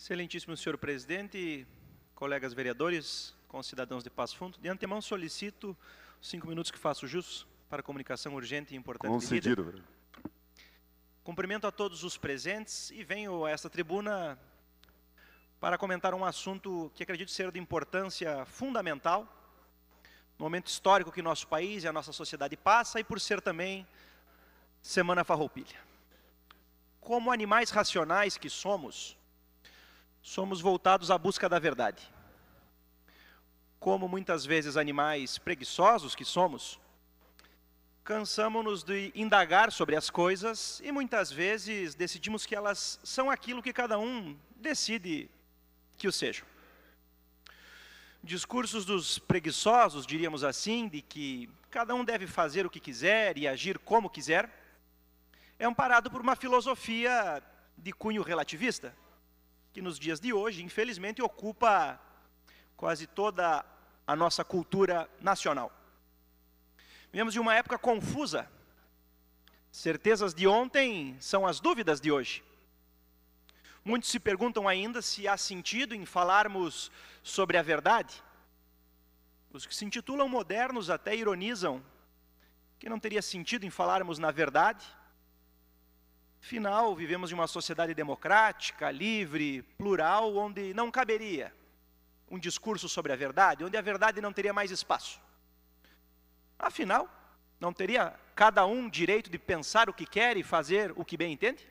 Excelentíssimo senhor presidente, colegas vereadores, concidadãos de Passo Fundo, de antemão solicito 5 minutos que faço jus para comunicação urgente e importante. Concedido, vereador. Cumprimento a todos os presentes e venho a esta tribuna para comentar um assunto que acredito ser de importância fundamental no momento histórico que nosso país e a nossa sociedade passa e por ser também Semana Farroupilha. Como animais racionais que somos voltados à busca da verdade. Como muitas vezes animais preguiçosos que somos, cansamos-nos de indagar sobre as coisas e muitas vezes decidimos que elas são aquilo que cada um decide que o sejam. Discursos dos preguiçosos, diríamos assim, de que cada um deve fazer o que quiser e agir como quiser, é amparado por uma filosofia de cunho relativista, que nos dias de hoje, infelizmente, ocupa quase toda a nossa cultura nacional. Vivemos de uma época confusa. Certezas de ontem são as dúvidas de hoje. Muitos se perguntam ainda se há sentido em falarmos sobre a verdade. Os que se intitulam modernos até ironizam que não teria sentido em falarmos na verdade. Afinal, vivemos em uma sociedade democrática, livre, plural, onde não caberia um discurso sobre a verdade, onde a verdade não teria mais espaço. Afinal, não teria cada um direito de pensar o que quer e fazer o que bem entende?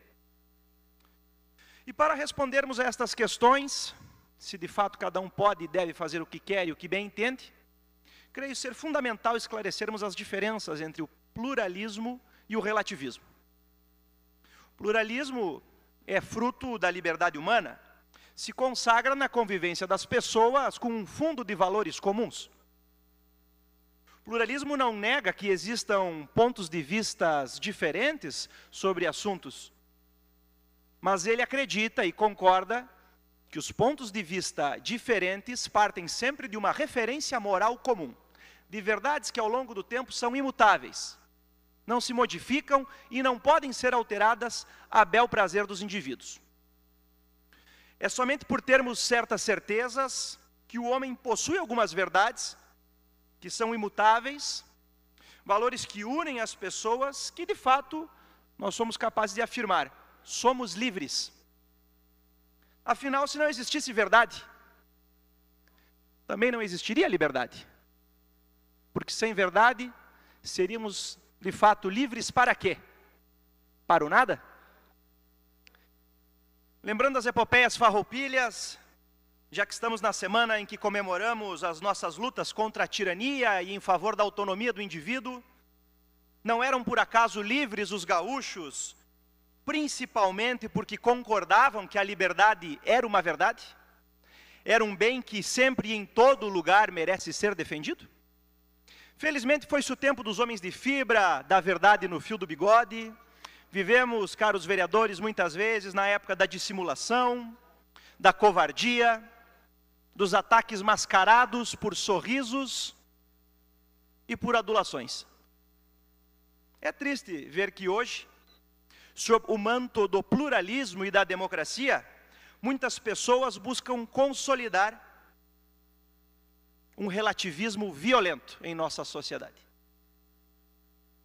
E para respondermos a estas questões, se de fato cada um pode e deve fazer o que quer e o que bem entende, creio ser fundamental esclarecermos as diferenças entre o pluralismo e o relativismo. Pluralismo é fruto da liberdade humana, se consagra na convivência das pessoas com um fundo de valores comuns. Pluralismo não nega que existam pontos de vista diferentes sobre assuntos, mas ele acredita e concorda que os pontos de vista diferentes partem sempre de uma referência moral comum, de verdades que ao longo do tempo são imutáveis, não se modificam e não podem ser alteradas a bel prazer dos indivíduos. É somente por termos certas certezas que o homem possui algumas verdades que são imutáveis, valores que unem as pessoas, que de fato nós somos capazes de afirmar, somos livres. Afinal, se não existisse verdade, também não existiria liberdade. Porque sem verdade, seríamos de fato livres para quê? Para o nada? Lembrando as epopeias farroupilhas, já que estamos na semana em que comemoramos as nossas lutas contra a tirania e em favor da autonomia do indivíduo, não eram por acaso livres os gaúchos, principalmente porque concordavam que a liberdade era uma verdade? Era um bem que sempre e em todo lugar merece ser defendido? Felizmente foi-se o tempo dos homens de fibra, da verdade no fio do bigode. Vivemos, caros vereadores, muitas vezes na época da dissimulação, da covardia, dos ataques mascarados por sorrisos e por adulações. É triste ver que hoje, sob o manto do pluralismo e da democracia, muitas pessoas buscam consolidar um relativismo violento em nossa sociedade.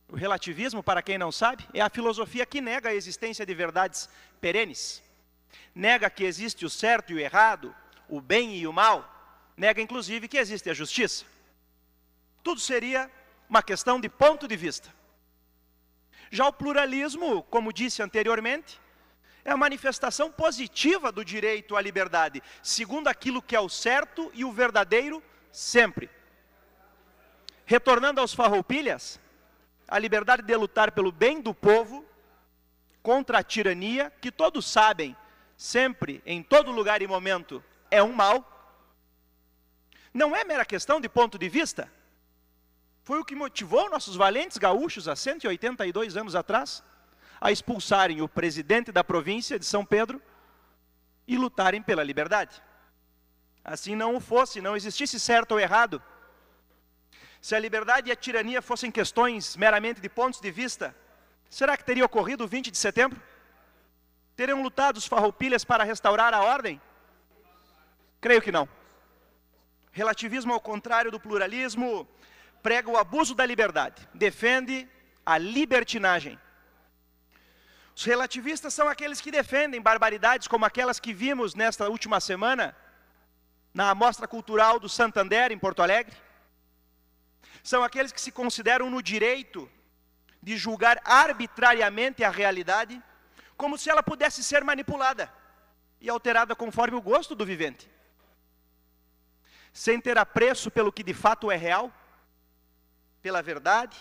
O relativismo, para quem não sabe, é a filosofia que nega a existência de verdades perenes, nega que existe o certo e o errado, o bem e o mal, nega inclusive que existe a justiça. Tudo seria uma questão de ponto de vista. Já o pluralismo, como disse anteriormente, é a manifestação positiva do direito à liberdade, segundo aquilo que é o certo e o verdadeiro sempre. Retornando aos farroupilhas, a liberdade de lutar pelo bem do povo contra a tirania, que todos sabem, sempre, em todo lugar e momento, é um mal, não é mera questão de ponto de vista. Foi o que motivou nossos valentes gaúchos, há 182 anos atrás, a expulsarem o presidente da província de São Pedro e lutarem pela liberdade. Assim não o fosse, não existisse certo ou errado. Se a liberdade e a tirania fossem questões meramente de pontos de vista, será que teria ocorrido o 20 de setembro? Teriam lutado os farroupilhas para restaurar a ordem? Creio que não. Relativismo, ao contrário do pluralismo, prega o abuso da liberdade, defende a libertinagem. Os relativistas são aqueles que defendem barbaridades como aquelas que vimos nesta última semana, na Mostra Cultural do Santander, em Porto Alegre. São aqueles que se consideram no direito de julgar arbitrariamente a realidade, como se ela pudesse ser manipulada e alterada conforme o gosto do vivente, sem ter apreço pelo que de fato é real, pela verdade.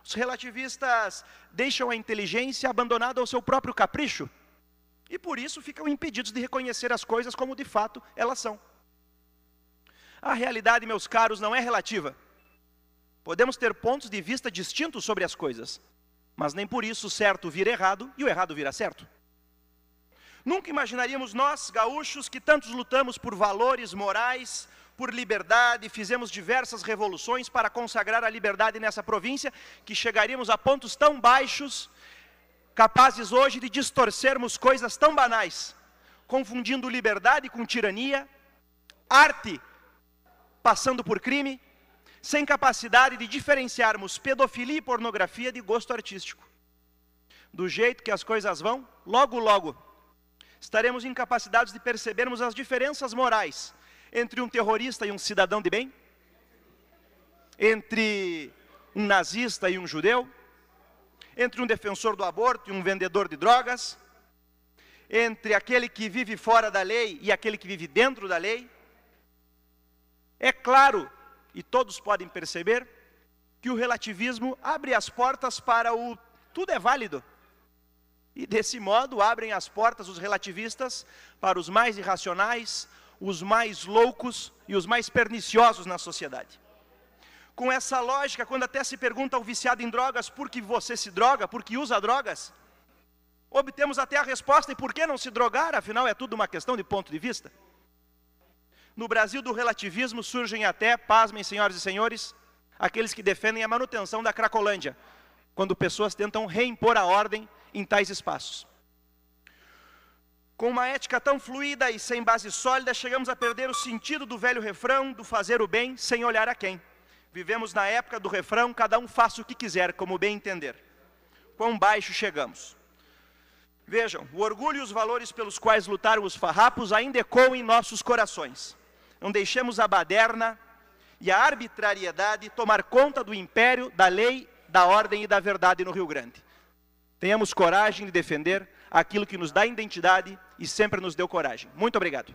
Os relativistas deixam a inteligência abandonada ao seu próprio capricho e por isso ficam impedidos de reconhecer as coisas como de fato elas são. A realidade, meus caros, não é relativa. Podemos ter pontos de vista distintos sobre as coisas, mas nem por isso o certo vira errado e o errado vira certo. Nunca imaginaríamos nós, gaúchos, que tantos lutamos por valores morais, por liberdade, fizemos diversas revoluções para consagrar a liberdade nessa província, que chegaríamos a pontos tão baixos, capazes hoje de distorcermos coisas tão banais, confundindo liberdade com tirania, arte passando por crime, sem capacidade de diferenciarmos pedofilia e pornografia de gosto artístico. Do jeito que as coisas vão, logo, logo, estaremos incapacitados de percebermos as diferenças morais entre um terrorista e um cidadão de bem, entre um nazista e um judeu, entre um defensor do aborto e um vendedor de drogas, entre aquele que vive fora da lei e aquele que vive dentro da lei. É claro, e todos podem perceber, que o relativismo abre as portas para o tudo é válido. E desse modo abrem as portas os relativistas para os mais irracionais, os mais loucos e os mais perniciosos na sociedade. Com essa lógica, quando até se pergunta ao viciado em drogas por que você se droga, por que usa drogas, obtemos até a resposta: e por que não se drogar? Afinal, é tudo uma questão de ponto de vista. No Brasil do relativismo surgem até, pasmem, senhoras e senhores, aqueles que defendem a manutenção da Cracolândia, quando pessoas tentam reimpor a ordem em tais espaços. Com uma ética tão fluida e sem base sólida, chegamos a perder o sentido do velho refrão do fazer o bem sem olhar a quem. Vivemos na época do refrão, cada um faça o que quiser, como bem entender. Quão baixo chegamos. Vejam, o orgulho e os valores pelos quais lutaram os farrapos ainda ecoam em nossos corações. Não deixemos a baderna e a arbitrariedade tomar conta do império, da lei, da ordem e da verdade no Rio Grande. Tenhamos coragem de defender aquilo que nos dá identidade e sempre nos deu coragem. Muito obrigado.